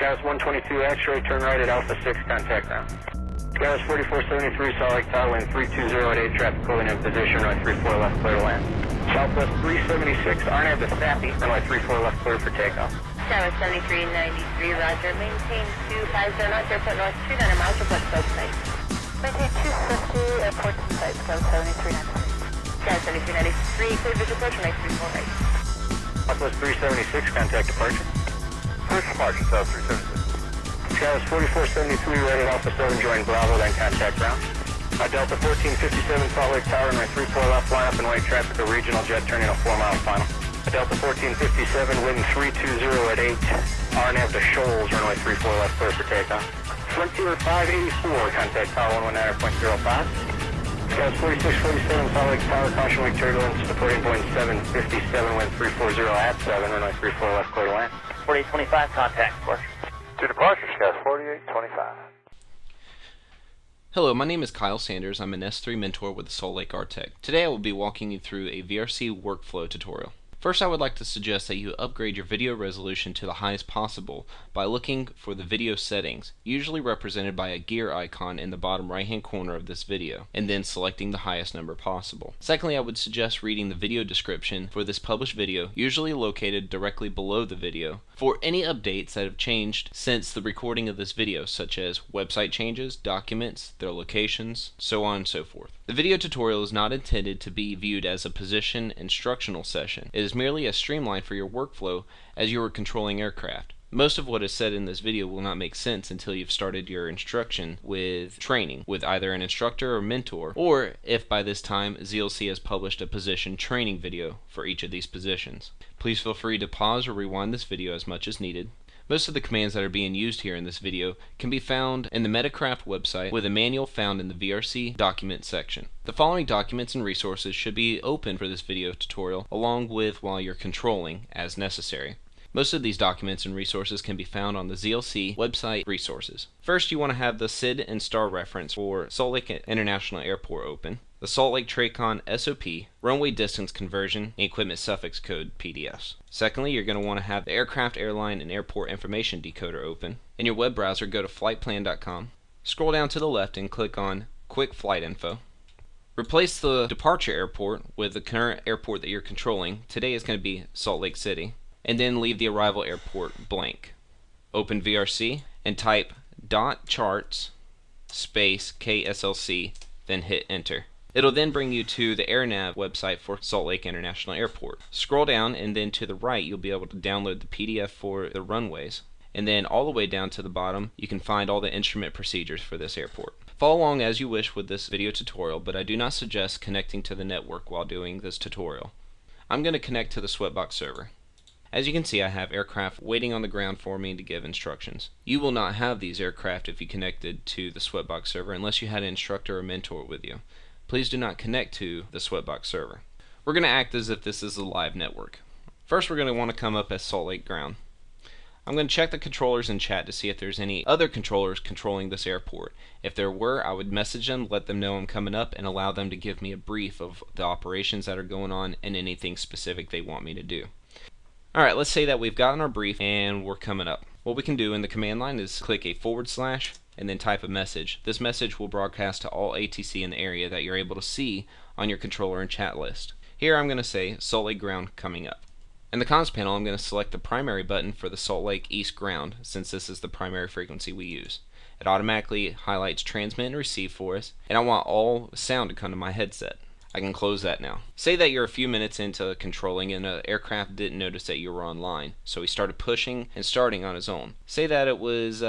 Scouts 122 X-ray, turn right at Alpha 6, contact ground. Scouts 4473, Salt Lake Tower, wind 320 at 8, traffic pulling in position, runway 34 left, clear to land. Southwest 376, RNAV to Sappy, runway 34 left, clear for takeoff. Tower 7393, roger, maintain 250 knots, airport north 29 miles, report close site. Maintain 250, airport to site, Scout 7393. Tower 7393, clear visual approach, runway 34 right. Southwest 376, contact departure. First departure, South 376. Scouts 4473, right at Alpha 7, join Bravo, then contact ground. Delta 1457, Salt Lake Tower, runway 34 left, line up and wait traffic to regional jet turning a 4-mile final. Delta 1457, wind 320 at 8, RNAV to Shoals, runway 34 left, clear for takeoff. Frontier 584, contact Tower 119.05. Scouts 4647, Salt Lake Tower, caution wake turbulence, departing point 757, wind 340 at 7, runway 34 left, clear to land. 4825, contact, departure. To departure, Scouts 4825. Hello, my name is Kyle Sanders. I'm an S3 mentor with the Salt Lake Artec. Today I will be walking you through a VRC workflow tutorial. First, I would like to suggest that you upgrade your video resolution to the highest possible by looking for the video settings, usually represented by a gear icon in the bottom right hand corner of this video, and then selecting the highest number possible. Secondly, I would suggest reading the video description for this published video, usually located directly below the video, for any updates that have changed since the recording of this video, such as website changes, documents, their locations, so on and so forth. The video tutorial is not intended to be viewed as a position instructional session. It is merely a streamline for your workflow as you are controlling aircraft. Most of what is said in this video will not make sense until you've started your instruction with training with either an instructor or mentor, or if by this time ZLC has published a position training video for each of these positions. Please feel free to pause or rewind this video as much as needed. Most of the commands that are being used here in this video can be found in the Metacraft website with a manual found in the VRC document section. The following documents and resources should be open for this video tutorial along with while you're controlling as necessary. Most of these documents and resources can be found on the ZLC website resources. First, you want to have the SID and STAR reference for Salt Lake International Airport open, the Salt Lake TRACON SOP, runway distance conversion, and equipment suffix code PDFs. Secondly, you're going to want to have the aircraft, airline, and airport information decoder open. In your web browser, go to flightplan.com, scroll down to the left and click on Quick Flight Info. Replace the departure airport with the current airport that you're controlling. Today is going to be Salt Lake City. And then leave the arrival airport blank. Open VRC and type .charts space KSLC, then hit enter. It'll then bring you to the AirNav website for Salt Lake International Airport. Scroll down and then to the right you'll be able to download the PDF for the runways. And then all the way down to the bottom you can find all the instrument procedures for this airport. Follow along as you wish with this video tutorial, but I do not suggest connecting to the network while doing this tutorial. I'm going to connect to the Sweatbox server. As you can see, I have aircraft waiting on the ground for me to give instructions. You will not have these aircraft if you connected to the Sweatbox server unless you had an instructor or mentor with you. Please do not connect to the Sweatbox server. We're going to act as if this is a live network. First, we're going to want to come up as Salt Lake ground. I'm going to check the controllers in chat to see if there's any other controllers controlling this airport. If there were, I would message them, let them know I'm coming up, and allow them to give me a brief of the operations that are going on and anything specific they want me to do. Alright, let's say that we've gotten our brief and we're coming up. What we can do in the command line is click a / and then type a message. This message will broadcast to all ATC in the area that you're able to see on your controller and chat list. Here I'm going to say Salt Lake ground coming up. In the comms panel I'm going to select the primary button for the Salt Lake East ground since this is the primary frequency we use. It automatically highlights transmit and receive for us, and I want all sound to come to my headset. I can close that now. Say that you're a few minutes into controlling and an aircraft didn't notice that you were online, so he started pushing and starting on his own. Say that it was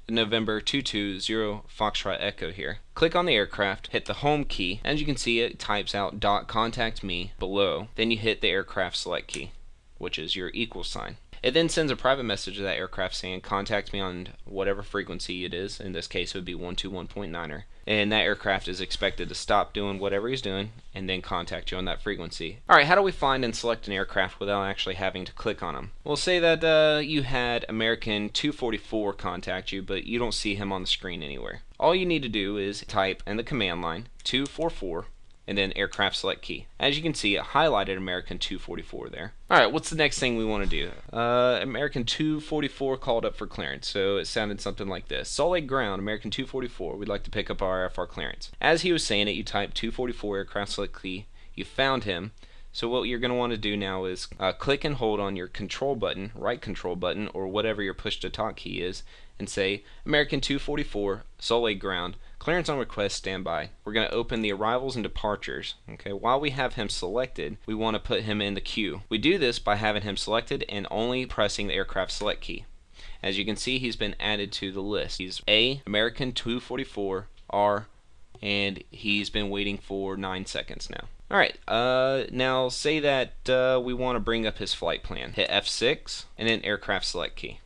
November 220 Foxtrot Echo here. Click on the aircraft, hit the home key. As you can see, it types out .contact me below. Then you hit the aircraft select key, which is your equal sign. It then sends a private message to that aircraft saying contact me on whatever frequency it is. In this case it would be 121.9er. And that aircraft is expected to stop doing whatever he's doing and then contact you on that frequency. Alright, how do we find and select an aircraft without actually having to click on them? We'll say that you had American 244 contact you, but you don't see him on the screen anywhere. All you need to do is type in the command line 244 and then aircraft select key. As you can see, it highlighted American 244 there. Alright, what's the next thing we want to do? American 244 called up for clearance, so it sounded something like this. Salt Lake ground, American 244, we'd like to pick up our IFR clearance. As he was saying it, you type 244 aircraft select key, you found him. So what you're going to want to do now is click and hold on your control button, right control button, or whatever your push to talk key is, and say American 244, Salt Lake ground, clearance on request, standby. We're going to open the arrivals and departures. Okay, while we have him selected, we want to put him in the queue. We do this by having him selected and only pressing the aircraft select key. As you can see, he's been added to the list. He's A, American 244, R, and he's been waiting for 9 seconds now. Alright, now say that we want to bring up his flight plan. Hit F6 and then aircraft select key.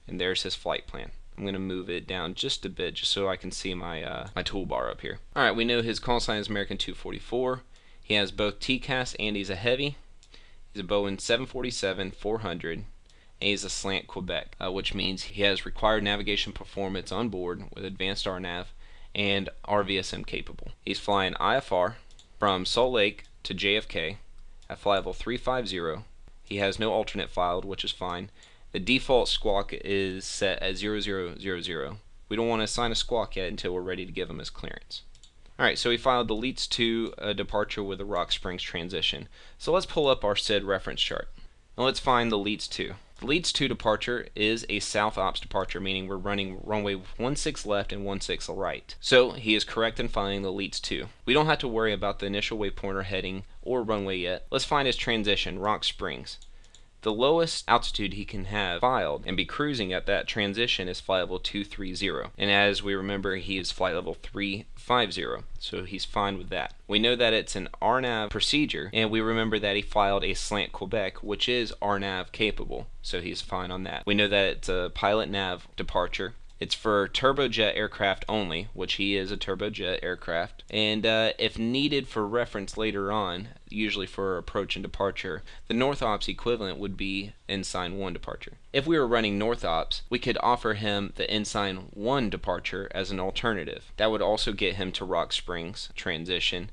And there's his flight plan. I'm going to move it down just a bit just so I can see my my toolbar up here. Alright, we know his call sign is American 244. He has both TCAS and he's a heavy. He's a Boeing 747-400. And he's a slant Quebec, which means he has required navigation performance on board with advanced RNAV and RVSM capable. He's flying IFR from Salt Lake to JFK at flight level 350. He has no alternate filed, which is fine. The default squawk is set at 0000. We don't want to assign a squawk yet until we're ready to give him his clearance. Alright, so we filed the LEATS 2 departure with a Rock Springs transition. So let's pull up our SID reference chart. And let's find the LEATS 2. The LEATS 2 departure is a south ops departure, meaning we're running runway 16 left and 16 right. So he is correct in finding the LEATS 2. We don't have to worry about the initial waypoint or heading or runway yet. Let's find his transition, Rock Springs. The lowest altitude he can have filed and be cruising at that transition is flight level 230. And as we remember, he is flight level 350, so he's fine with that. We know that it's an RNAV procedure, and we remember that he filed a slant Quebec, which is RNAV capable, so he's fine on that. We know that it's a pilot nav departure. It's for turbojet aircraft only, which he is a turbojet aircraft. And if needed for reference later on, usually for approach and departure, the North Ops equivalent would be Ensign 1 departure. If we were running North Ops, we could offer him the Ensign 1 departure as an alternative. That would also get him to Rock Springs transition,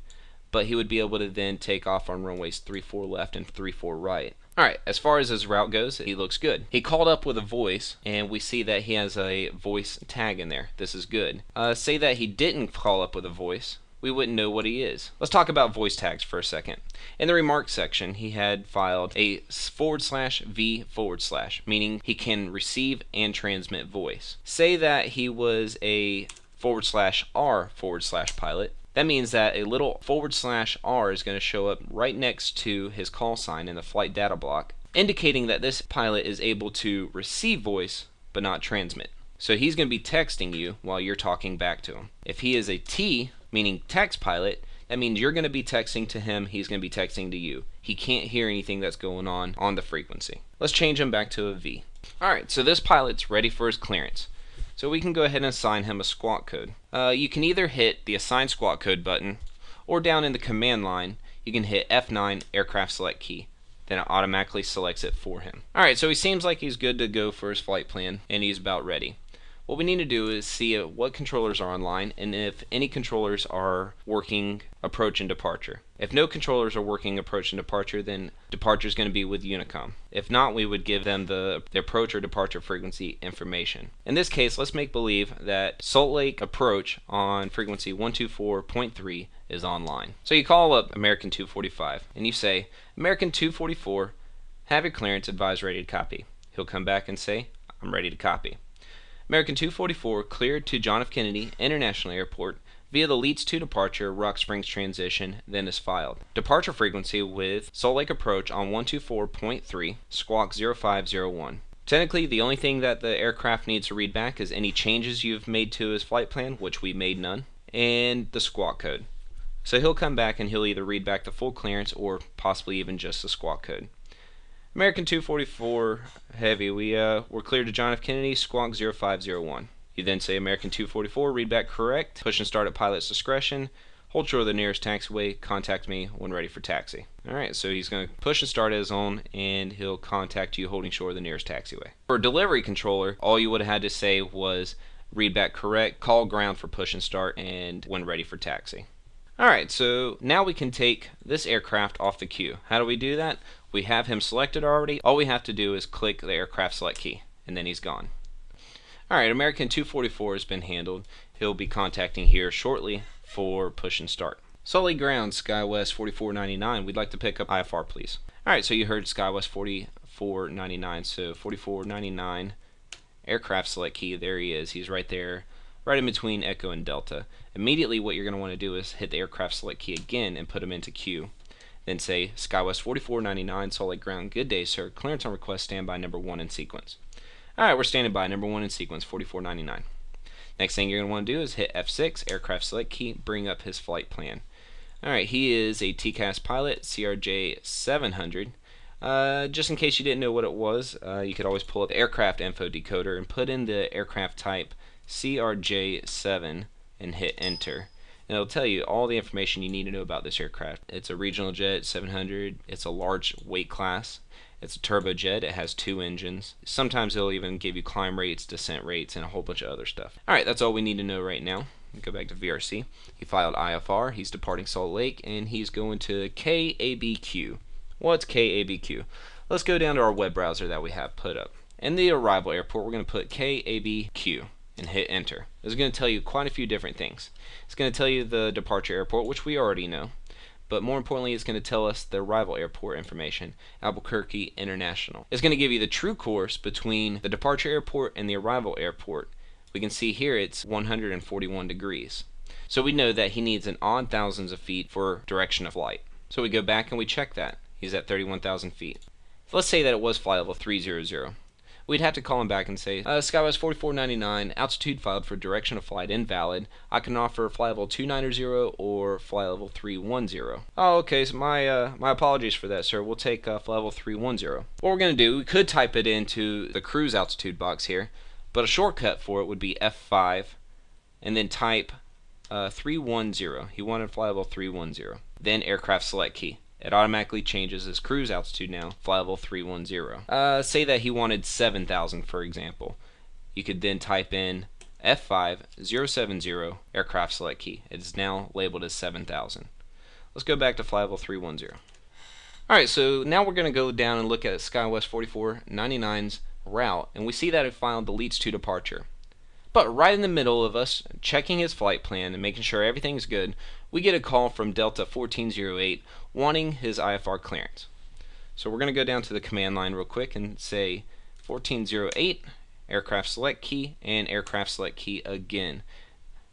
but he would be able to then take off on runways 34 left and 34 right. Alright, as far as his route goes, he looks good. He called up with a voice, and we see that he has a voice tag in there. This is good. Say that he didn't call up with a voice, we wouldn't know what he is. Let's talk about voice tags for a second. In the remarks section, he had filed a /V/, meaning he can receive and transmit voice. Say that he was a /R/ pilot. That means that a little /R is going to show up right next to his call sign in the flight data block, indicating that this pilot is able to receive voice but not transmit. So he's going to be texting you while you're talking back to him. If he is a T, meaning text pilot, that means you're going to be texting to him, he's going to be texting to you. He can't hear anything that's going on the frequency. Let's change him back to a V. Alright, so this pilot's ready for his clearance. So we can go ahead and assign him a squawk code. You can either hit the assign squawk code button, or down in the command line, you can hit F9 aircraft select key. Then it automatically selects it for him. Alright, so he seems like he's good to go for his flight plan, and he's about ready. What we need to do is see what controllers are online, and if any controllers are working approach and departure. If no controllers are working approach and departure, then departure is going to be with Unicom. If not, we would give them the approach or departure frequency information. In this case, let's make believe that Salt Lake approach on frequency 124.3 is online. So you call up American 245 and you say, American 244, have your clearance, advise ready to copy. He'll come back and say, I'm ready to copy. American 244 cleared to John F. Kennedy International Airport via the LEATS 2 departure, Rock Springs transition, then is filed. Departure frequency with Salt Lake approach on 124.3, squawk 0501. Technically, the only thing that the aircraft needs to read back is any changes you've made to his flight plan, which we made none, and the squawk code. So he'll come back and he'll either read back the full clearance or possibly even just the squawk code. American 244 Heavy, we're cleared to John F. Kennedy, squawk 0501. You then say American 244, read back correct, push and start at pilot's discretion, hold short of the nearest taxiway, contact me when ready for taxi. Alright, so he's going to push and start at his own, and he'll contact you holding short of the nearest taxiway. For a delivery controller, all you would have had to say was read back correct, call ground for push and start, and when ready for taxi. Alright, so now we can take this aircraft off the queue. How do we do that? We have him selected already. All we have to do is click the aircraft select key, and then he's gone. Alright, American 244 has been handled. He'll be contacting here shortly for push and start. Salt Lake Ground, SkyWest 4499. We'd like to pick up IFR, please. Alright, so you heard SkyWest 4499. So 4499, aircraft select key. There he is. He's right there, right in between Echo and Delta. Immediately what you're going to want to do is hit the aircraft select key again and put him into queue. Then say SkyWest 4499, Salt Lake Ground, good day sir, clearance on request, standby number 1 in sequence. Alright, we're standing by, number 1 in sequence, 4499. Next thing you're going to want to do is hit F6, aircraft select key, bring up his flight plan. Alright, he is a TCAS pilot, CRJ 700. Just in case you didn't know what it was, you could always pull up the aircraft info decoder and put in the aircraft type CRJ7 and hit enter. And it'll tell you all the information you need to know about this aircraft. It's a regional jet, 700. It's a large weight class. It's a turbojet. It has 2 engines. Sometimes it'll even give you climb rates, descent rates, and a whole bunch of other stuff. Alright, that's all we need to know right now. Go back to VRC. He filed IFR. He's departing Salt Lake, and he's going to KABQ. What's KABQ? Let's go down to our web browser that we have put up. In the arrival airport, we're going to put KABQ and hit enter. This is going to tell you quite a few different things. It's going to tell you the departure airport, which we already know, but more importantly it's going to tell us the arrival airport information, Albuquerque International. It's going to give you the true course between the departure airport and the arrival airport. We can see here it's 141 degrees. So we know that he needs an odd thousands of feet for direction of flight. So we go back and we check that. He's at 31,000 feet. Let's say that it was flight level 300. We'd have to call him back and say, SkyWest 4499, altitude filed for direction of flight invalid. I can offer flight level 290 or flight level 310. Oh, okay, so my apologies for that, sir. We'll take flight level 310. What we're going to do, we could type it into the cruise altitude box here, but a shortcut for it would be F5 and then type 310. He wanted flight level 310. Then aircraft select key. It automatically changes his cruise altitude now, flight level 310. Say that he wanted 7,000, for example. You could then type in F5 070 aircraft select key. It is now labeled as 7,000. Let's go back to flight level 310. Alright, so now we're going to go down and look at SkyWest 4499's route, and we see that it filed the leads to departure. But right in the middle of us checking his flight plan and making sure everything's good, we get a call from Delta 1408 wanting his IFR clearance. So we're going to go down to the command line real quick and say 1408 aircraft select key and aircraft select key again.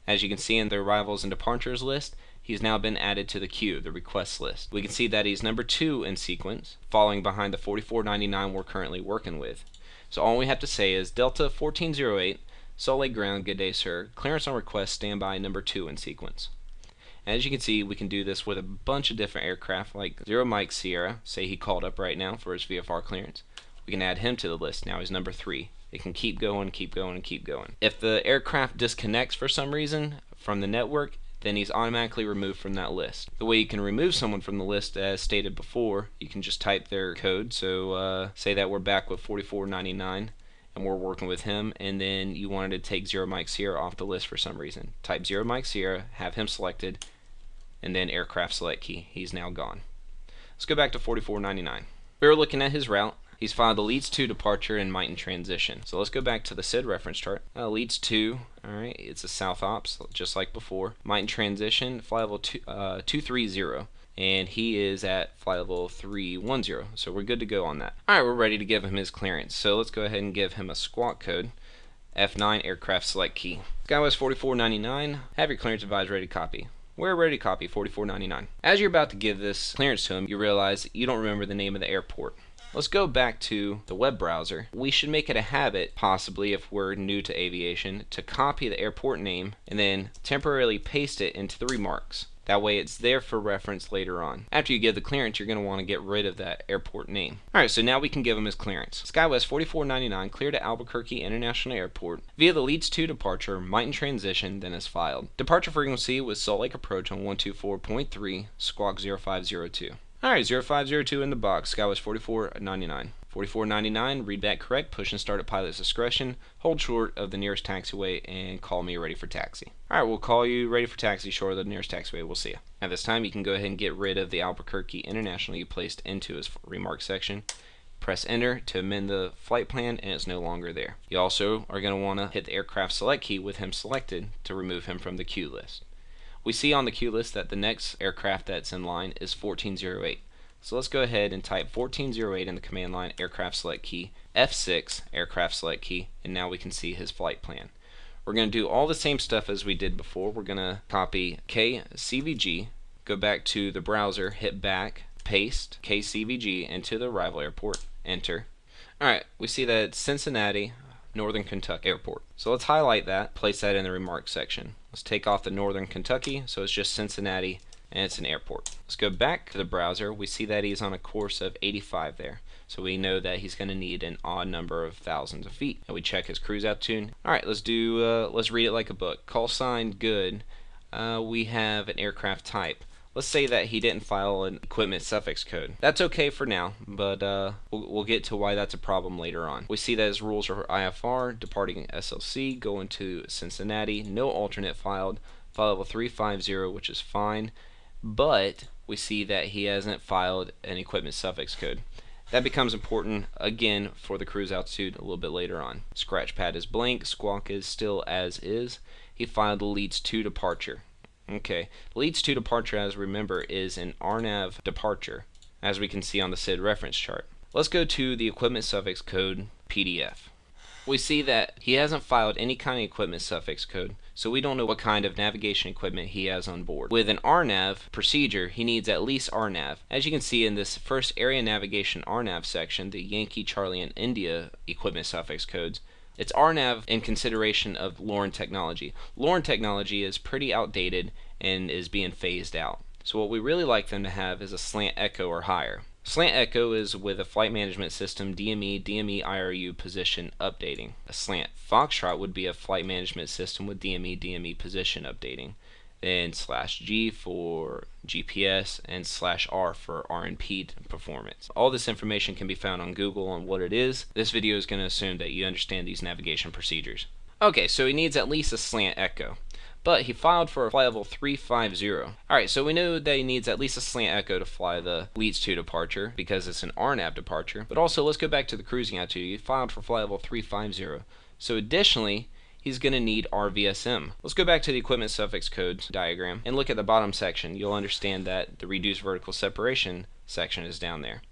As you can see in the arrivals and departures list, he's now been added to the queue, the request list. We can see that he's number 2 in sequence, falling behind the 4499 we're currently working with. So all we have to say is Delta 1408, Salt Lake Ground, good day sir, clearance on request, standby number 2 in sequence. As you can see, we can do this with a bunch of different aircraft, like 0 Mike Sierra, say he called up right now for his VFR clearance. We can add him to the list. Now he's number 3. It can keep going, keep going, and keep going. If the aircraft disconnects for some reason from the network, then he's automatically removed from that list. The way you can remove someone from the list, as stated before, you can just type their code. So say that we're back with 4499 and we're working with him, and then you wanted to take 0 Mike Sierra off the list for some reason. Type 0 Mike Sierra, have him selected, and then aircraft select key. He's now gone. Let's go back to 4499. We were looking at his route. He's filed the leads to departure and might in transition. So let's go back to the SID reference chart. Leads to, alright, it's a south ops, just like before. Might in transition, flight level 230. And he is at flight level 310. So we're good to go on that. Alright, we're ready to give him his clearance. So let's go ahead and give him a squawk code. F9 aircraft select key. SkyWest 4499, have your clearance advised ready to copy. We're ready to copy 4499. As you're about to give this clearance to him, you realize you don't remember the name of the airport. Let's go back to the web browser. We should make it a habit, possibly if we're new to aviation, to copy the airport name and then temporarily paste it into the remarks. That way it's there for reference later on. After you give the clearance, you're going to want to get rid of that airport name. Alright, so now we can give him his clearance. SkyWest 4499 cleared at Albuquerque International Airport via the leads to departure, might in transition, then is filed. Departure frequency was Salt Lake approach on 124.3, squawk 0502. Alright, 0502 in the box, SkyWest 4499. 4499, read back correct, push and start at pilot's discretion, hold short of the nearest taxiway, and call me ready for taxi. Alright, we'll call you ready for taxi short of the nearest taxiway. We'll see you. At this time, you can go ahead and get rid of the Albuquerque International you placed into his remark section. Press enter to amend the flight plan, and it's no longer there. You also are going to want to hit the aircraft select key with him selected to remove him from the queue list. We see on the queue list that the next aircraft that's in line is 1408. So let's go ahead and type 1408 in the command line, aircraft select key, F6, aircraft select key, and now we can see his flight plan. We're going to do all the same stuff as we did before. We're going to copy KCVG, go back to the browser, hit back, paste KCVG into the arrival airport, enter. Alright, we see that it's Cincinnati, Northern Kentucky Airport. So let's highlight that, place that in the remarks section. Let's take off the Northern Kentucky, so it's just Cincinnati, and it's an airport. Let's go back to the browser. We see that he's on a course of 85 there. So we know that he's going to need an odd number of thousands of feet. And we check his cruise altitude. Alright, let's read it like a book. Call sign good. We have an aircraft type. Let's say that he didn't file an equipment suffix code. That's okay for now, but we'll get to why that's a problem later on. We see that his rules are IFR, departing SLC, going to Cincinnati, no alternate filed, file level 350, which is fine, but we see that he hasn't filed an equipment suffix code. That becomes important again for the cruise altitude a little bit later on. Scratch pad is blank, squawk is still as is. He filed the leads to departure. Okay, leads to departure, as remember, is an RNAV departure, as we can see on the SID reference chart. Let's go to the equipment suffix code PDF. We see that he hasn't filed any kind of equipment suffix code, so we don't know what kind of navigation equipment he has on board. With an RNAV procedure, he needs at least RNAV. As you can see in this first area navigation RNAV section, the Yankee, Charlie, and India equipment suffix codes, it's RNAV in consideration of LORN technology. LORN technology is pretty outdated and is being phased out. So what we really like them to have is a slant echo or higher. Slant echo is with a flight management system DME IRU position updating. A slant foxtrot would be a flight management system with DME position updating. Then /G for GPS and /R for RNP performance. All this information can be found on Google on what it is. This video is going to assume that you understand these navigation procedures. Okay, so he needs at least a slant echo. But he filed for a flight level 350. Alright, so we know that he needs at least a slant echo to fly the leads to departure because it's an RNAV departure. But also, let's go back to the cruising altitude. He filed for flight level 350. So additionally, he's going to need RVSM. Let's go back to the equipment suffix codes diagram and look at the bottom section. You'll understand that the reduced vertical separation section is down there.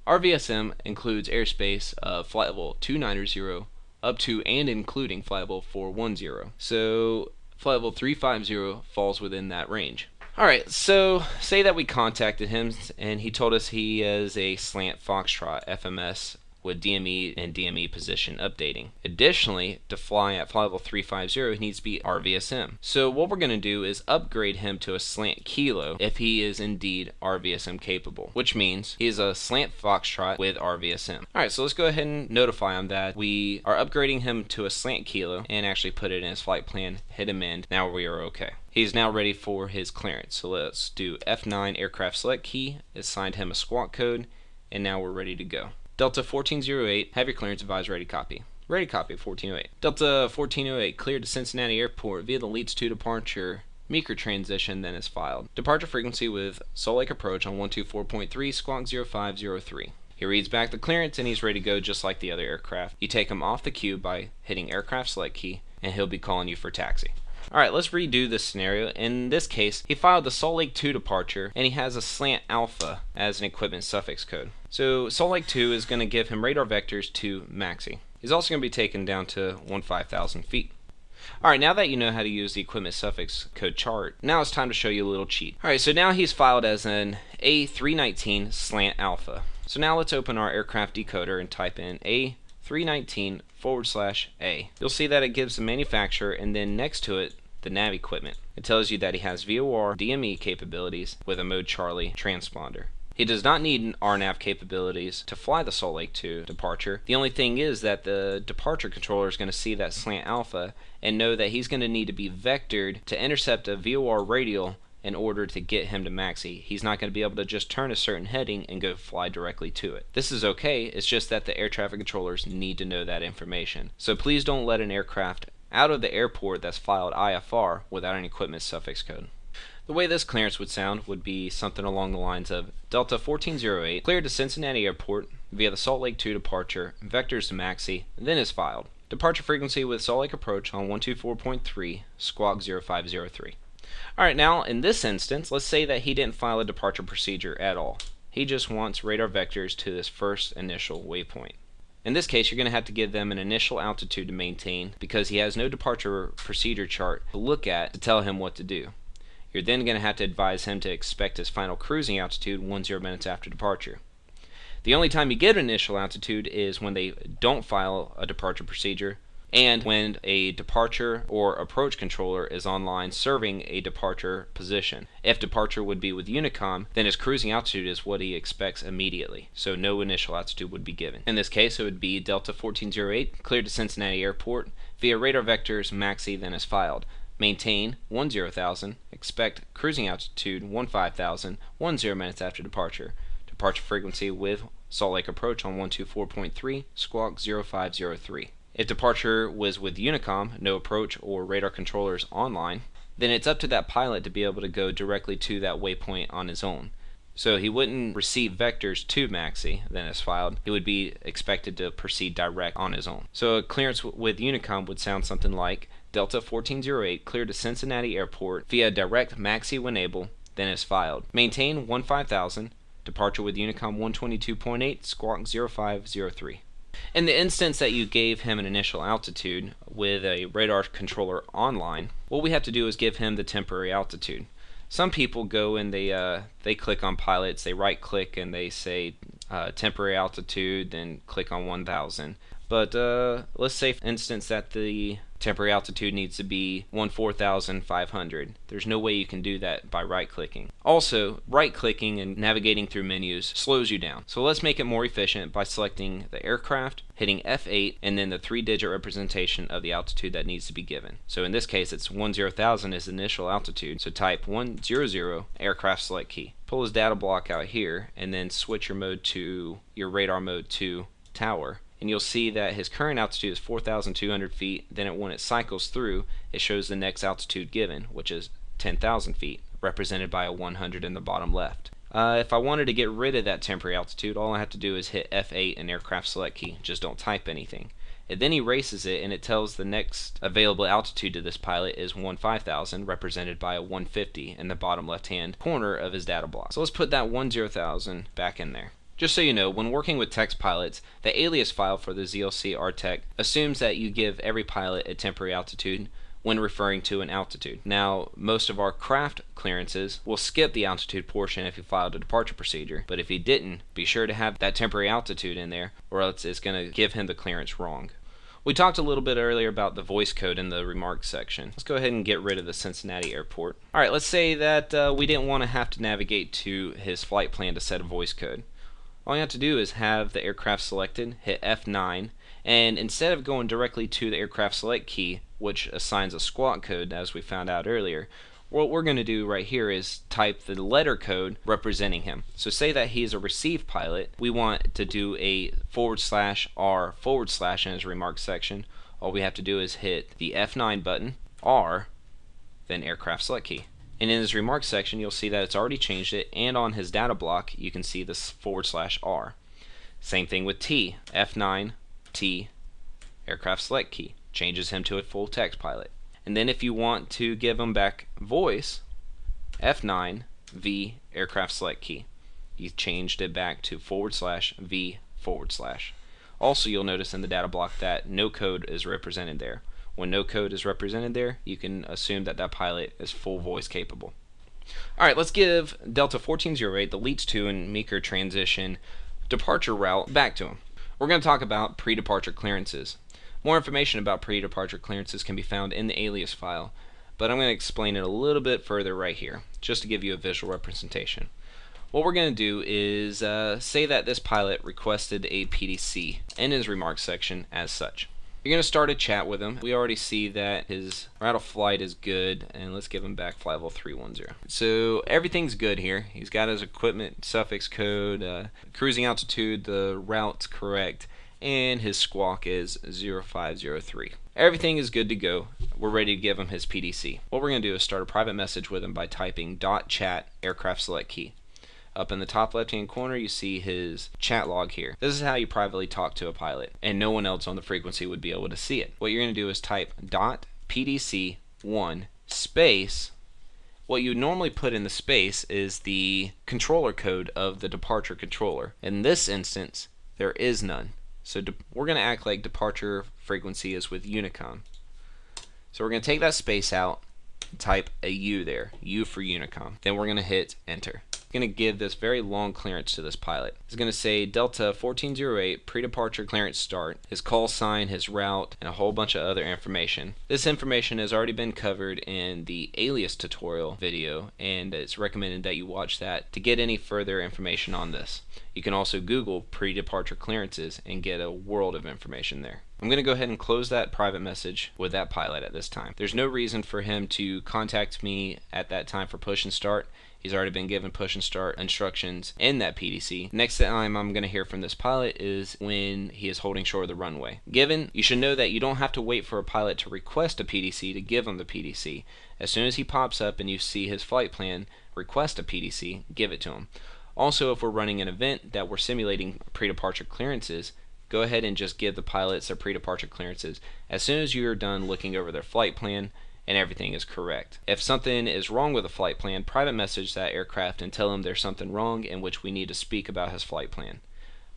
RVSM includes airspace of flight level 290 up to and including flight level 410. So flight level 350 falls within that range. Alright, so say that we contacted him and he told us he is a slant foxtrot FMS with DME and DME position updating. Additionally, to fly at flight level 350, he needs to be RVSM. So what we're going to do is upgrade him to a slant kilo if he is indeed RVSM capable, which means he is a slant foxtrot with RVSM. Alright, so let's go ahead and notify him that we are upgrading him to a slant kilo and actually put it in his flight plan, hit amend. Now we are okay. He's now ready for his clearance. So let's do F9 aircraft select key, assigned him a squawk code, and now we're ready to go. Delta 1408, have your clearance advised, ready copy. Ready copy, 1408. Delta 1408, cleared to Cincinnati Airport via the leads to departure Meeker transition, then is filed. Departure frequency with Salt Lake approach on 124.3, squawk 0503. He reads back the clearance and he's ready to go just like the other aircraft. You take him off the queue by hitting aircraft select key and he'll be calling you for taxi. Alright, let's redo this scenario. In this case, he filed the Salt Lake 2 departure, and he has a slant alpha as an equipment suffix code. So Salt Lake 2 is going to give him radar vectors to Maxi. He's also going to be taken down to 15,000 feet. Alright, now that you know how to use the equipment suffix code chart, now it's time to show you a little cheat. Alright, so now he's filed as an A319 slant alpha. So now let's open our aircraft decoder and type in A319/A. You'll see that it gives the manufacturer and then next to it the nav equipment. It tells you that he has VOR DME capabilities with a mode Charlie transponder. He does not need RNAV capabilities to fly the Salt Lake 2 departure. The only thing is that the departure controller is going to see that slant alpha and know that he's going to need to be vectored to intercept a VOR radial in order to get him to maxi. He's not going to be able to just turn a certain heading and go fly directly to it. This is okay, it's just that the air traffic controllers need to know that information. So please don't let an aircraft out of the airport that's filed IFR without an equipment suffix code. The way this clearance would sound would be something along the lines of Delta 1408 cleared to Cincinnati Airport via the Salt Lake 2 departure, vectors to maxi, then is filed. Departure frequency with Salt Lake approach on 124.3, squawk 0503. Alright, now in this instance, let's say that he didn't file a departure procedure at all. He just wants radar vectors to this first initial waypoint. In this case, you're going to have to give them an initial altitude to maintain because he has no departure procedure chart to look at to tell him what to do. You're then going to have to advise him to expect his final cruising altitude 10 minutes after departure. The only time you get an initial altitude is when they don't file a departure procedure and when a departure or approach controller is online serving a departure position. If departure would be with Unicom, then his cruising altitude is what he expects immediately, so no initial altitude would be given. In this case, it would be Delta 1408 cleared to Cincinnati Airport via radar vectors maxi, then is filed. Maintain 10,000, expect cruising altitude 15,000, 10 minutes after departure. Departure frequency with Salt Lake approach on 124.3, squawk 0503. If departure was with Unicom, no approach or radar controllers online, then it's up to that pilot to be able to go directly to that waypoint on his own. So he wouldn't receive vectors to maxi, then is filed. He would be expected to proceed direct on his own. So a clearance with Unicom would sound something like Delta 1408 cleared to Cincinnati Airport via direct maxi when able, then is filed. Maintain 15,000, departure with Unicom 122.8, squawk 0503. In the instance that you gave him an initial altitude with a radar controller online, what we have to do is give him the temporary altitude. Some people go and they click on pilots, they right click and they say temporary altitude, then click on 1000. But let's say for instance that the temporary altitude needs to be 14,500. There's no way you can do that by right clicking. Also, right clicking and navigating through menus slows you down. So let's make it more efficient by selecting the aircraft, hitting F8, and then the 3-digit representation of the altitude that needs to be given. So in this case, it's 10,000 is the initial altitude. So type 100, aircraft select key. Pull his data block out here, and then switch your mode to your radar mode to tower. And you'll see that his current altitude is 4,200 feet. Then when it cycles through, it shows the next altitude given, which is 10,000 feet, represented by a 100 in the bottom left. If I wanted to get rid of that temporary altitude, all I have to do is hit F8 and aircraft select key. Just don't type anything. It then erases it, and it tells the next available altitude to this pilot is 15,000, represented by a 150 in the bottom left-hand corner of his data block. So let's put that 10,000 back in there. Just so you know, when working with text pilots, the alias file for the ZLC RTEC assumes that you give every pilot a temporary altitude when referring to an altitude. Now, most of our craft clearances will skip the altitude portion if you filed a departure procedure, but if you didn't, be sure to have that temporary altitude in there, or else it's going to give him the clearance wrong. We talked a little bit earlier about the voice code in the remarks section. Let's go ahead and get rid of the Cincinnati Airport. Alright, let's say that we didn't want to have to navigate to his flight plan to set a voice code. All you have to do is have the aircraft selected, hit F9, and instead of going directly to the aircraft select key, which assigns a squawk code as we found out earlier, what we're going to do right here is type the letter code representing him. So say that he is a receive pilot, we want to do a /R/ in his remarks section. All we have to do is hit the F9 button, R, then aircraft select key. And in his remarks section, you'll see that it's already changed it, and on his data block, you can see this /R. Same thing with T, F9, T, aircraft select key. Changes him to a full text pilot. And then if you want to give him back voice, F9, V, aircraft select key. You changed it back to /V/. Also, you'll notice in the data block that no code is represented there. When no code is represented there, you can assume that that pilot is full voice capable. Alright, let's give Delta 1408, the LEATS 2 and Meeker transition departure route back to him. We're going to talk about pre-departure clearances. More information about pre-departure clearances can be found in the alias file, but I'm going to explain it a little bit further right here, just to give you a visual representation. What we're going to do is say that this pilot requested a PDC in his remarks section as such. You're going to start a chat with him. We already see that his route of flight is good, and let's give him back flight level 310. So everything's good here. He's got his equipment suffix code, cruising altitude, the route's correct, and his squawk is 0503. Everything is good to go. We're ready to give him his PDC. What we're going to do is start a private message with him by typing .chat aircraft select key. Up in the top left hand corner you see his chat log here. This is how you privately talk to a pilot, and no one else on the frequency would be able to see it. What you're going to do is type .pdc1 space. What you normally put in the space is the controller code of the departure controller. In this instance, there is none. So we're going to act like departure frequency is with Unicom. So we're going to take that space out, type a U there, U for Unicom. Then we're going to hit enter. It's going to give this very long clearance to this pilot. It's going to say Delta 1408 pre-departure clearance start, his call sign, his route, and a whole bunch of other information. This information has already been covered in the alias tutorial video, and it's recommended that you watch that to get any further information on this. You can also Google pre-departure clearances and get a world of information there. I'm going to go ahead and close that private message with that pilot at this time. There's no reason for him to contact me at that time for push and start. He's already been given push and start instructions in that PDC. Next time I'm going to hear from this pilot is when he is holding short of the runway. You should know that you don't have to wait for a pilot to request a PDC to give him the PDC. As soon as he pops up and you see his flight plan request a PDC, give it to him. Also, if we're running an event that we're simulating pre-departure clearances, go ahead and just give the pilots their pre-departure clearances as soon as you're done looking over their flight plan and everything is correct. If something is wrong with the flight plan, private message that aircraft and tell him there's something wrong in which we need to speak about his flight plan.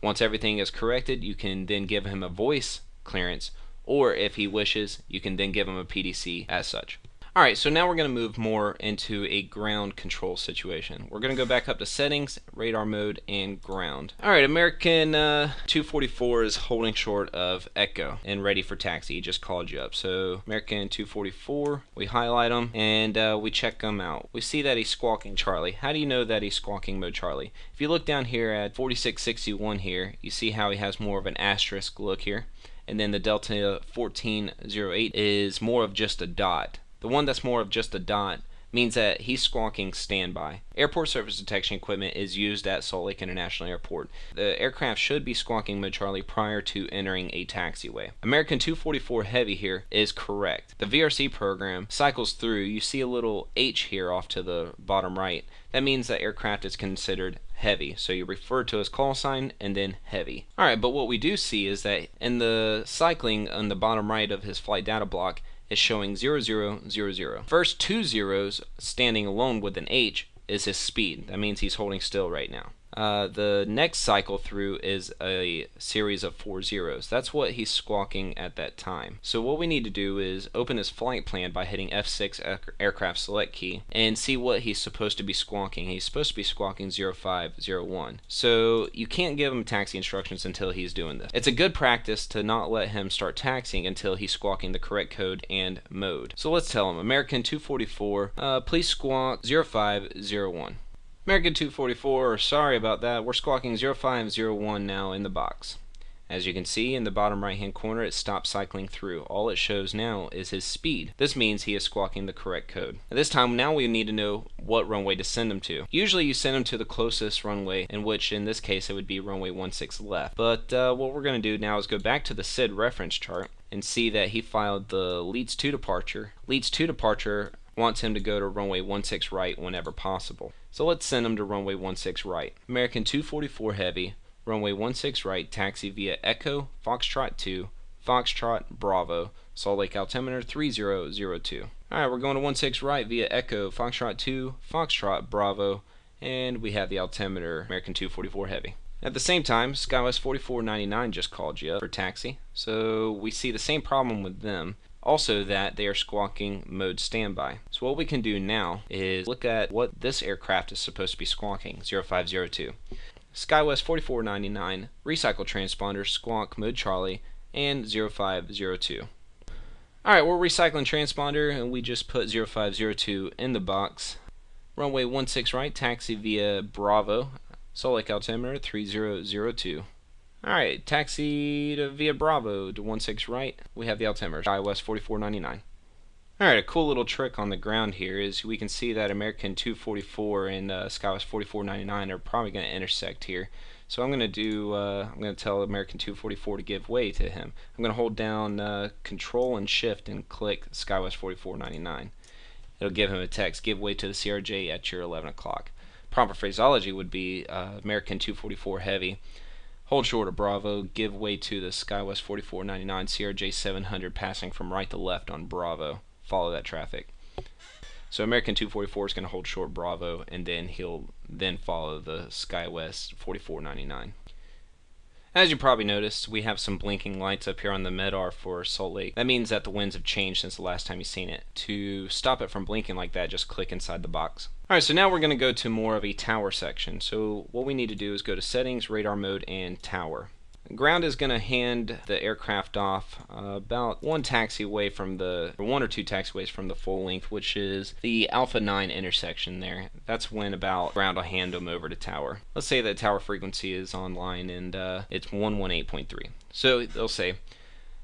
Once everything is corrected, you can then give him a voice clearance, or if he wishes, you can then give him a PDC as such. Alright, so now we're going to move more into a ground control situation. We're going to go back up to settings, radar mode, and ground. Alright, American 244 is holding short of Echo and ready for taxi. He just called you up. So American 244, we highlight him and we check him out. We see that he's squawking Charlie. How do you know that he's squawking mode Charlie? If you look down here at 4661 here, you see how he has more of an asterisk look here. And then the Delta 1408 is more of just a dot. The one that's more of just a dot means that he's squawking standby. Airport surface detection equipment is used at Salt Lake International Airport. The aircraft should be squawking mode Charlie prior to entering a taxiway. American 244 Heavy here is correct. The VRC program cycles through. You see a little H here off to the bottom right. That means that aircraft is considered heavy. So you refer to his call sign and then heavy. Alright, but what we do see is that in the cycling on the bottom right of his flight data block, is showing 0000. First two zeros standing alone with an H is his speed. That means he's holding still right now. The next cycle through is a series of 4 zeros. That's what he's squawking at that time. So what we need to do is open his flight plan by hitting F6 aircraft select key and see what he's supposed to be squawking. He's supposed to be squawking 0501. So you can't give him taxi instructions until he's doing this. It's a good practice to not let him start taxiing until he's squawking the correct code and mode. So let's tell him, American 244, please squawk 0501. American 244, sorry about that, we're squawking 0501 now in the box. As you can see in the bottom right hand corner, it stopped cycling through. All it shows now is his speed. This means he is squawking the correct code. At this time, now we need to know what runway to send him to. Usually you send him to the closest runway, in which in this case it would be runway 16 left. But what we're going to do now is go back to the SID reference chart and see that he filed the leads to departure. Leads to departure wants him to go to runway 16 right whenever possible. So let's send him to runway 16 right. American 244 Heavy, runway 16 right, taxi via Echo, Foxtrot 2, Foxtrot Bravo, Salt Lake altimeter 3002. Alright, we're going to 16 right via Echo, Foxtrot 2, Foxtrot Bravo, and we have the altimeter American 244 Heavy. At the same time, SkyWest 4499 just called you up for taxi, so we see the same problem with them. Also that they are squawking mode standby. So what we can do now is look at what this aircraft is supposed to be squawking, 0502. SkyWest 4499, recycle transponder, squawk mode Charlie, and 0502. Alright, we're recycling transponder and we just put 0502 in the box. Runway 16 right, taxi via Bravo, Salt Lake altimeter 3002. Alright, taxi to via Bravo to 16 right. We have the altimeter, SkyWest 4499. Alright, a cool little trick on the ground here is we can see that American 244 and SkyWest 4499 are probably going to intersect here. So I'm going to tell American 244 to give way to him. I'm going to hold down Control and Shift and click SkyWest 4499. It'll give him a text, give way to the CRJ at your 11 o'clock. Proper phraseology would be American 244 heavy. Hold short of Bravo, give way to the SkyWest 4499 CRJ 700 passing from right to left on Bravo. Follow that traffic. So American 244 is going to hold short Bravo, and then he'll follow the SkyWest 4499. As you probably noticed, we have some blinking lights up here on the MEDAR for Salt Lake. That means that the winds have changed since the last time you've seen it. To stop it from blinking like that, just click inside the box. Alright, so now we're going to go to more of a tower section. So what we need to do is go to Settings, Radar Mode, and Tower. Ground is going to hand the aircraft off about one or two taxiways from the full length, which is the Alpha 9 intersection there. That's when about ground will hand them over to tower. Let's say that tower frequency is online and it's 118.3. So they'll say,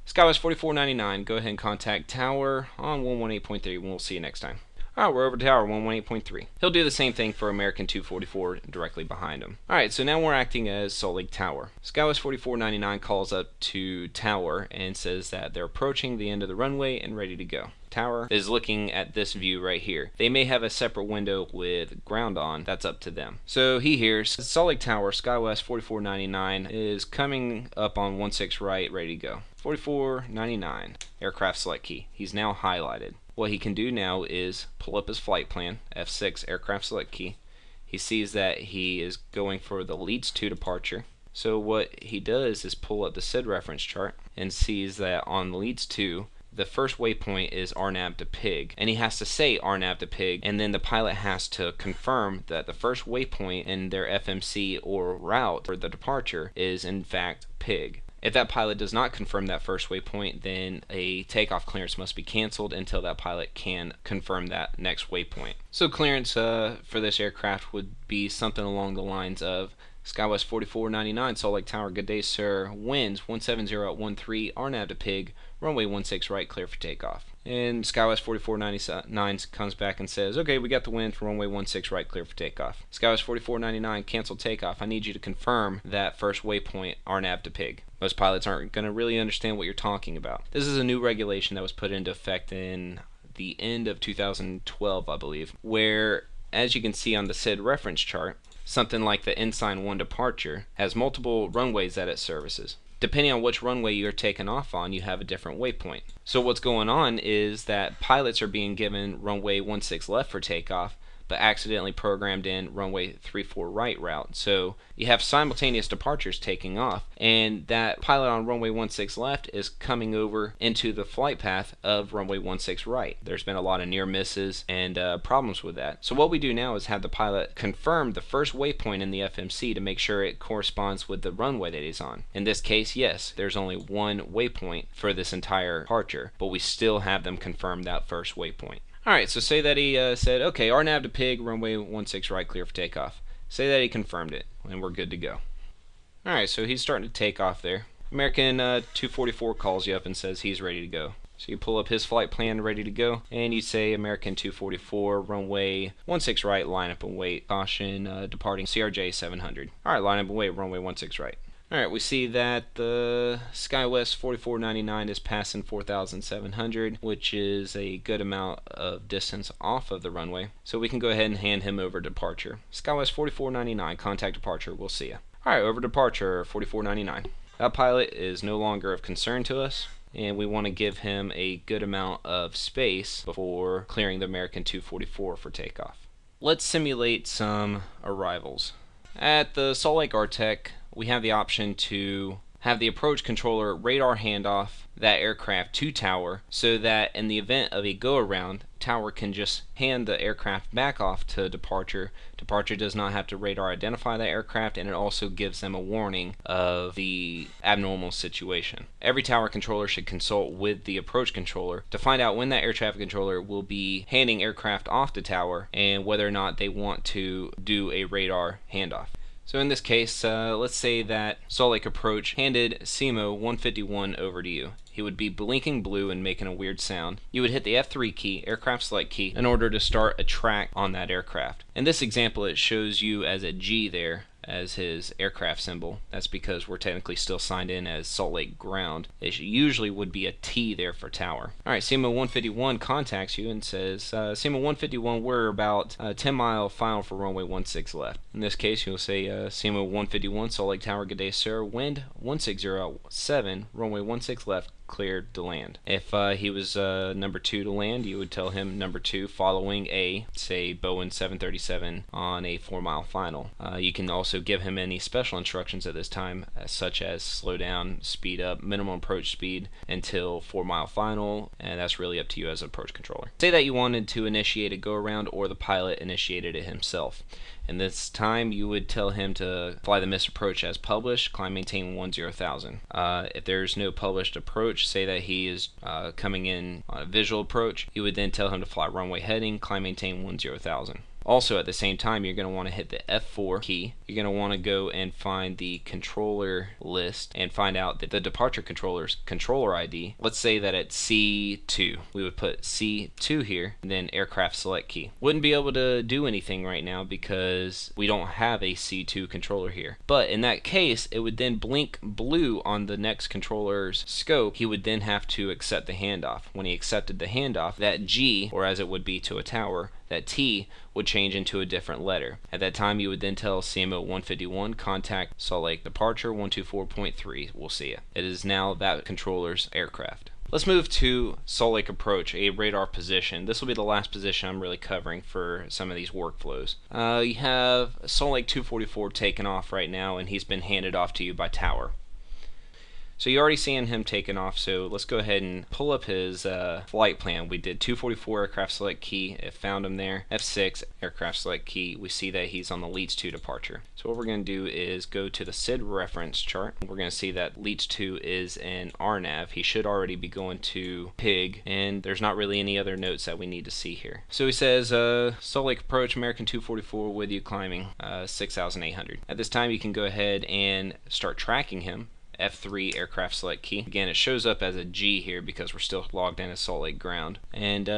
SkyWest 4499, go ahead and contact tower on 118.3, and we'll see you next time. Alright, we're over to tower 118.3. He'll do the same thing for American 244 directly behind him. Alright, so now we're acting as Salt Lake Tower. SkyWest 4499 calls up to tower and says that they're approaching the end of the runway and ready to go. Tower is looking at this view right here. They may have a separate window with ground on. That's up to them. So he hears Salt Lake Tower, SkyWest 4499 is coming up on 16 right, ready to go. 4499, aircraft select key. He's now highlighted. What he can do now is pull up his flight plan, F6 aircraft select key. He sees that he is going for the leads to departure. So what he does is pull up the SID reference chart and sees that on leads to, the first waypoint is RNAV to PIG, and he has to say RNAV to PIG, and then the pilot has to confirm that the first waypoint in their FMC or route for the departure is in fact PIG. If that pilot does not confirm that first waypoint, then a takeoff clearance must be canceled until that pilot can confirm that next waypoint. So clearance for this aircraft would be something along the lines of SkyWest 4499, Salt Lake Tower, good day sir, winds 170 at 13, RNAV to PIG, runway 16 right, clear for takeoff. And SkyWest 4499 comes back and says, okay, we got the wind for runway 16 right, clear for takeoff. SkyWest 4499, cancel takeoff. I need you to confirm that first waypoint, RNAV to PIG. Most pilots aren't going to really understand what you're talking about. This is a new regulation that was put into effect in the end of 2012, I believe, where, as you can see on the SID reference chart, something like the Ensign 1 departure has multiple runways that it services. Depending on which runway you're taking off on, you have a different waypoint. So what's going on is that pilots are being given runway 16 left for takeoff, but accidentally programmed in runway 34 right route. So you have simultaneous departures taking off, and that pilot on runway 16 left is coming over into the flight path of runway 16 right. There's been a lot of near misses and problems with that. So what we do now is have the pilot confirm the first waypoint in the FMC to make sure it corresponds with the runway that he's on. In this case, yes, there's only one waypoint for this entire departure, but we still have them confirm that first waypoint. Alright, so say that he said, okay, RNAV to PIG, runway 16 right, clear for takeoff. Say that he confirmed it, and we're good to go. Alright, so he's starting to take off there. American 244 calls you up and says he's ready to go. So you pull up his flight plan, ready to go, and you say American 244, runway 16 right, line up and wait, caution, departing CRJ 700. Alright, line up and wait, runway 16 right. Alright, we see that the SkyWest 4499 is passing 4,700, which is a good amount of distance off of the runway. So we can go ahead and hand him over departure. SkyWest 4499, contact departure, we'll see ya. Alright, over departure 4499. That pilot is no longer of concern to us, and we want to give him a good amount of space before clearing the American 244 for takeoff. Let's simulate some arrivals. At the Salt Lake RTEC, we have the option to have the approach controller radar handoff that aircraft to tower, so that in the event of a go-around, tower can just hand the aircraft back off to departure. Departure does not have to radar identify that aircraft, and it also gives them a warning of the abnormal situation. Every tower controller should consult with the approach controller to find out when that air traffic controller will be handing aircraft off to tower and whether or not they want to do a radar handoff. So in this case, let's say that Salt Lake Approach handed CMO 151 over to you. He would be blinking blue and making a weird sound. You would hit the F3 key, aircraft select key, in order to start a track on that aircraft. In this example, it shows you as a G there as his aircraft symbol. That's because we're technically still signed in as Salt Lake Ground. It usually would be a T there for tower. Alright, CMO 151 contacts you and says, CMO 151, we're about 10-mile final for runway 16 left. In this case, you'll say, CMO 151, Salt Lake Tower, good day sir, wind 1607, runway 16 left, cleared to land. If he was number 2 to land, you would tell him number 2 following a, say, Boeing 737 on a 4-mile final. You can also give him any special instructions at this time, such as slow down, speed up, minimum approach speed until 4-mile final, and that's really up to you as an approach controller. Say that you wanted to initiate a go-around or the pilot initiated it himself. And this time you would tell him to fly the missed approach as published, climb maintain 10,000. If there's no published approach, say that he is coming in on a visual approach, you would then tell him to fly runway heading, climb maintain 10,000. Also, at the same time, you're going to want to hit the F4 key. You're going to want to go and find the controller list and find out that the departure controller's controller ID. Let's say that it's C2. We would put C2 here, and then aircraft select key. Wouldn't be able to do anything right now because we don't have a C2 controller here. But in that case, it would then blink blue on the next controller's scope. He would then have to accept the handoff. When he accepted the handoff, that G, or as it would be to a tower, that T would change into a different letter. At that time, you would then tell CMO 151, contact Salt Lake Departure 124.3. We'll see you. It is now that controller's aircraft. Let's move to Salt Lake Approach, a radar position. This will be the last position I'm really covering for some of these workflows. You have Salt Lake 244 taken off right now, and he's been handed off to you by tower. So you already seen him taken off, so let's go ahead and pull up his flight plan. We did 244 aircraft select key, it found him there. F6 aircraft select key, we see that he's on the Leeds 2 departure. So what we're going to do is go to the SID reference chart. We're going to see that Leeds 2 is an RNAV. He should already be going to PIG, and there's not really any other notes that we need to see here. So he says, Salt Lake Approach, American 244 with you climbing 6,800. At this time you can go ahead and start tracking him. F3 aircraft select key. Again, it shows up as a G here because we're still logged in as Salt Lake Ground. And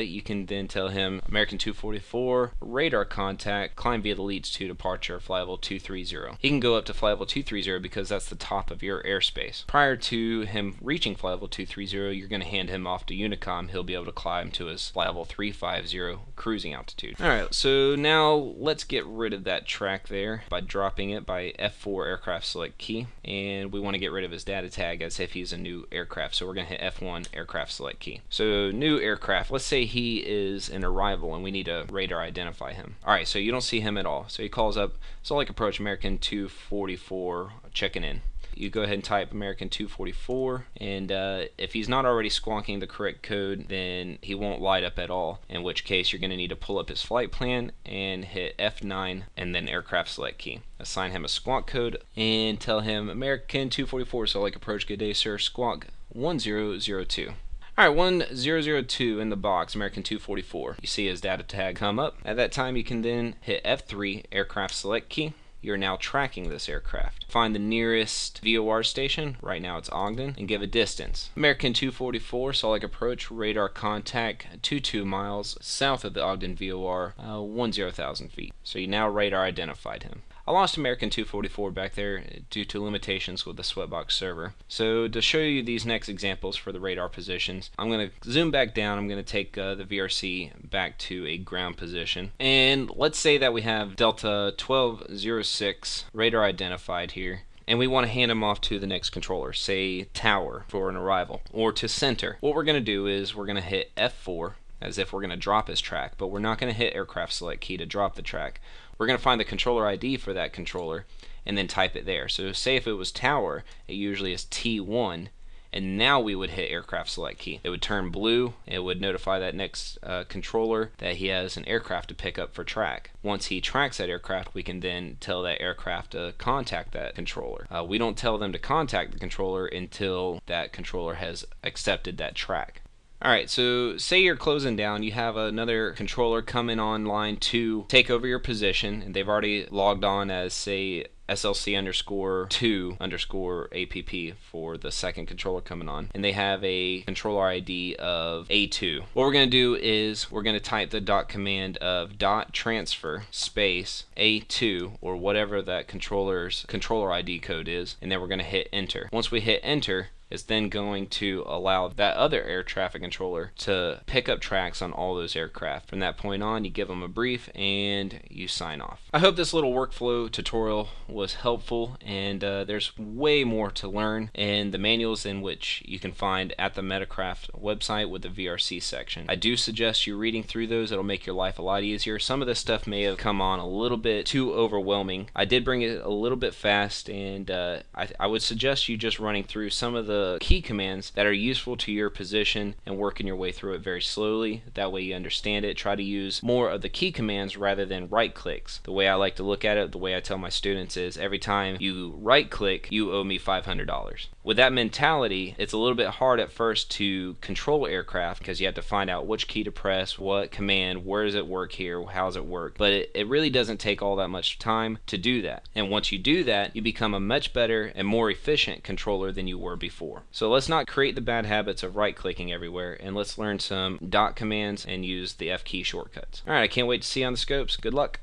you can then tell him American 244, radar contact, climb via the Leeds 2 departure, flight level 230. He can go up to flight level 230 because that's the top of your airspace. Prior to him reaching flight level 230, you're going to hand him off to Unicom. He'll be able to climb to his flight level 350 cruising altitude. Alright, so now let's get rid of that track there by dropping it by F4 aircraft select key. And we want to get rid of his data tag as if he's a new aircraft, so we're going to hit F1 aircraft select key. So new aircraft, let's say he is an arrival and we need to radar identify him. Alright, so you don't see him at all, so he calls up Salt Lake Approach American 244 checking in. You go ahead and type American 244, and if he's not already squonking the correct code, then he won't light up at all, in which case you're going to need to pull up his flight plan and hit F9 and then aircraft select key. Assign him a squawk code and tell him American 244, Salt Lake Approach, good day sir, squawk 1002. Alright, 1002 in the box, American 244. You see his data tag come up. At that time you can then hit F3 aircraft select key. You're now tracking this aircraft. Find the nearest VOR station, right now it's Ogden, and give a distance. American 244, Salt Lake Approach, radar contact 22 miles south of the Ogden VOR, 10,000 feet. So you now radar identified him. I lost American 244 back there due to limitations with the Sweatbox server. So to show you these next examples for the radar positions, I'm going to zoom back down. I'm going to take the VRC back to a ground position. And let's say that we have Delta 1206 radar identified here. And we want to hand him off to the next controller, say tower for an arrival, or to center. What we're going to do is we're going to hit F4 as if we're going to drop his track, but we're not going to hit aircraft select key to drop the track. We're going to find the controller ID for that controller and then type it there. So say if it was tower, it usually is T1, and now we would hit aircraft select key. It would turn blue. It would notify that next controller that he has an aircraft to pick up for track. Once he tracks that aircraft, we can then tell that aircraft to contact that controller. We don't tell them to contact the controller until that controller has accepted that track. Alright, so say you're closing down, you have another controller coming online to take over your position, and they've already logged on as, say, SLC_2_APP for the second controller coming on, and they have a controller ID of A2. What we're going to do is we're going to type the dot command of dot transfer space A2, or whatever that controller's controller ID code is, and then we're going to hit enter. Once we hit enter, it's then going to allow that other air traffic controller to pick up tracks on all those aircraft. From that point on, you give them a brief and you sign off. I hope this little workflow tutorial was helpful, and there's way more to learn in the manuals in which you can find at the Metacraft website with the VRC section. I do suggest you reading through those. It'll make your life a lot easier. Some of this stuff may have come on a little bit too overwhelming. I did bring it a little bit fast, and I would suggest you just running through some of the key commands that are useful to your position and working your way through it very slowly. That way you understand it. Try to use more of the key commands rather than right clicks. The way I like to look at it, the way I tell my students, is every time you right click, you owe me $500. With that mentality, it's a little bit hard at first to control aircraft because you have to find out which key to press, what command, where does it work here, how does it work. But it really doesn't take all that much time to do that. And once you do that, you become a much better and more efficient controller than you were before. So let's not create the bad habits of right clicking everywhere, and let's learn some dot commands and use the F key shortcuts. Alright, I can't wait to see you on the scopes. Good luck.